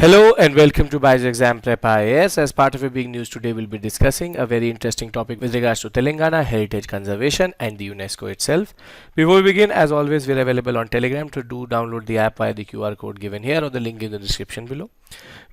Hello and welcome to BYJU'S Exam Prep IAS. As part of a big news today, we'll be discussing a very interesting topic with regards to Telangana heritage conservation and the UNESCO itself. Before we begin, as always, we're available on Telegram. To download the app via the QR code given here or the link in the description below.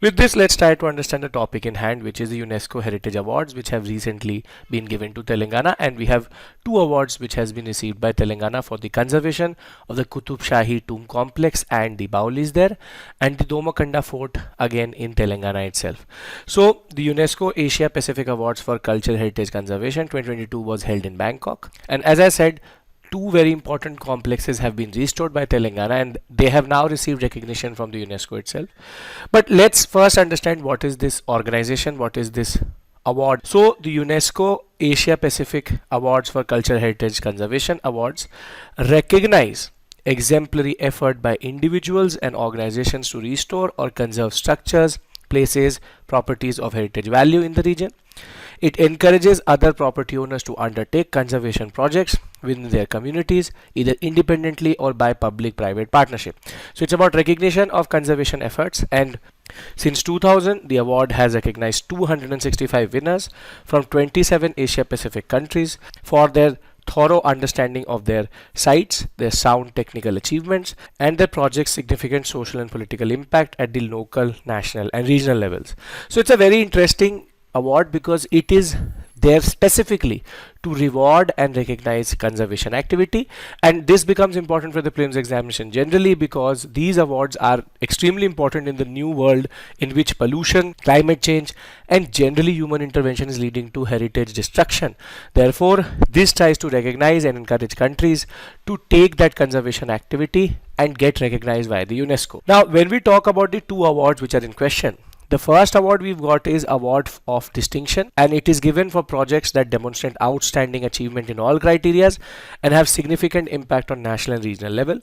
With this, let's try to understand the topic in hand, which is the UNESCO Heritage Awards, which have recently been given to Telangana, and we have two awards which has been received by Telangana for the conservation of the Qutub Shahi Tomb Complex and the Baulis there, and the Domakanda Fort again in Telangana itself. So the UNESCO Asia-Pacific Awards for Cultural Heritage Conservation 2022 was held in Bangkok, and as I said, two very important complexes have been restored by Telangana and they have now received recognition from the UNESCO itself. But let's first understand what is this organization, what is this award. So the UNESCO Asia Pacific Awards for Cultural Heritage Conservation Awards recognize exemplary effort by individuals and organizations to restore or conserve structures, places, properties of heritage value in the region. It encourages other property owners to undertake conservation projects within their communities, either independently or by public-private partnership. So it's about recognition of conservation efforts, and since 2000, the award has recognized 265 winners from 27 Asia-Pacific countries for their thorough understanding of their sites, their sound technical achievements, and their project's significant social and political impact at the local, national, and regional levels. So it's a very interesting award because it is there specifically to reward and recognize conservation activity, and this becomes important for the prelims examination generally because these awards are extremely important in the new world in which pollution, climate change, and generally human intervention is leading to heritage destruction. Therefore, this tries to recognize and encourage countries to take that conservation activity and get recognized by the UNESCO. Now, when we talk about the two awards which are in question, the first award we've got is Award of Distinction, and it is given for projects that demonstrate outstanding achievement in all criteria and have significant impact on national and regional level.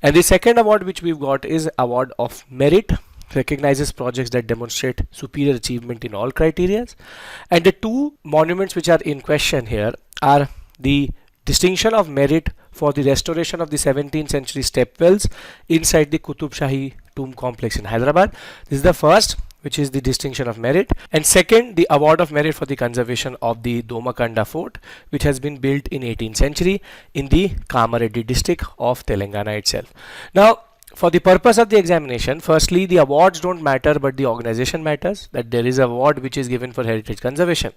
And the second award which we've got is Award of Merit, recognizes projects that demonstrate superior achievement in all criteria. And the two monuments which are in question here are the Distinction of Merit for the restoration of the 17th century stepwells inside the Qutub Shahi Tomb Complex in Hyderabad. This is the first, which is the Distinction of Merit, and second, the Award of Merit for the conservation of the Domakonda Fort, which has been built in 18th century in the Kamareddy district of Telangana itself. Now, for the purpose of the examination, firstly, the awards don't matter, but the organization matters, that there is an award which is given for heritage conservation.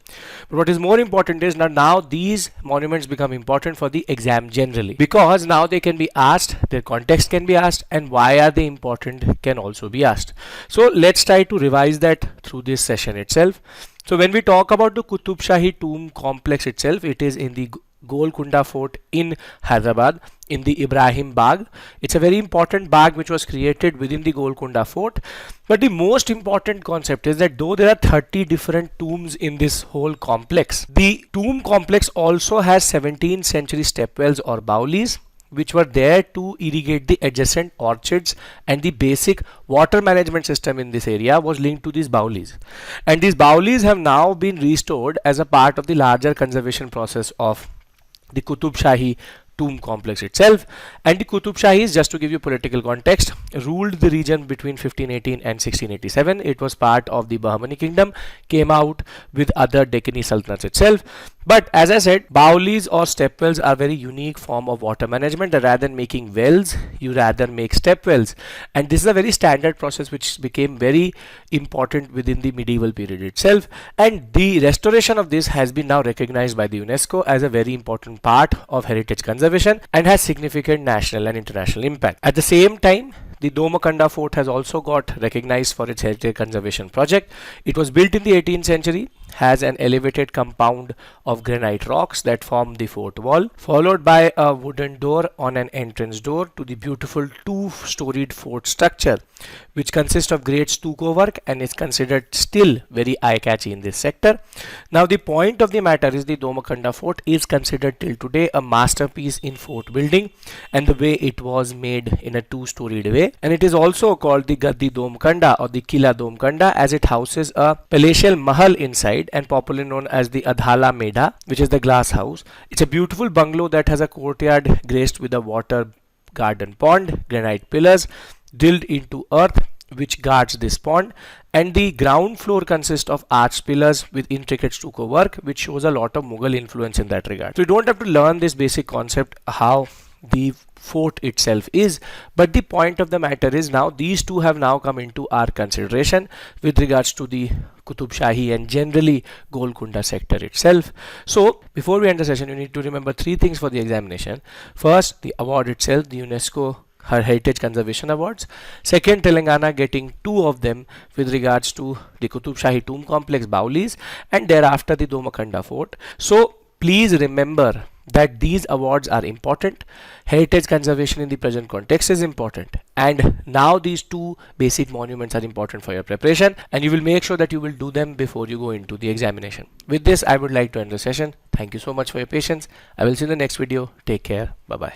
But what is more important is now these monuments become important for the exam generally, because now they can be asked, their context can be asked, and why are they important can also be asked. So let's try to revise that through this session itself. So when we talk about the Qutub Shahi Tomb Complex itself, it is in the Domakonda Fort in Hyderabad in the Ibrahim Bagh. It's a very important bagh which was created within the Domakonda Fort. But the most important concept is that though there are 30 different tombs in this whole complex, the tomb complex also has 17th century stepwells or baulis, which were there to irrigate the adjacent orchards, and the basic water management system in this area was linked to these baulis. And these baulis have now been restored as a part of the larger conservation process of the Qutub Shahi Tomb Complex itself. And the Qutub Shahis, just to give you political context, ruled the region between 1518 and 1687. It was part of the Bahmani kingdom, came out with other Deccani sultanates itself. But as I said, baulis or stepwells are very unique form of water management. Rather than making wells, you rather make stepwells, and this is a very standard process which became very important within the medieval period itself. And the restoration of this has been now recognized by the UNESCO as a very important part of heritage conservation and has significant national and international impact. At the same time, the Domakanda Fort has also got recognized for its heritage conservation project. It was built in the 18th century, has an elevated compound of granite rocks that form the fort wall, followed by a wooden door on an entrance door to the beautiful two-storied fort structure, which consists of great stucco work and is considered still very eye-catchy in this sector. Now, the point of the matter is the Domakanda Fort is considered till today a masterpiece in fort building and the way it was made in a two-storied way. And it is also called the Gaddi Domakanda or the Kila Domakanda, as it houses a palatial mahal inside and popularly known as the Adhala Meda, which is the glass house. It's a beautiful bungalow that has a courtyard graced with a water garden pond, granite pillars drilled into earth, which guards this pond, and the ground floor consists of arched pillars with intricate stucco work, which shows a lot of Mughal influence in that regard. So you don't have to learn this basic concept how the fort itself is, but the point of the matter is now these two have now come into our consideration with regards to the Qutub Shahi and generally Golconda sector itself. So before we end the session, you need to remember three things for the examination. First, the award itself, the UNESCO Heritage Conservation Awards. Second, Telangana getting two of them with regards to the Qutub Shahi Tomb Complex, Baulis, and thereafter the Domakanda Fort. So please remember that these awards are important. Heritage conservation in the present context is important, and now these two basic monuments are important for your preparation, and you will make sure that you will do them before you go into the examination. With this, I would like to end the session. Thank you so much for your patience. I will see you in the next video. Take care. Bye bye.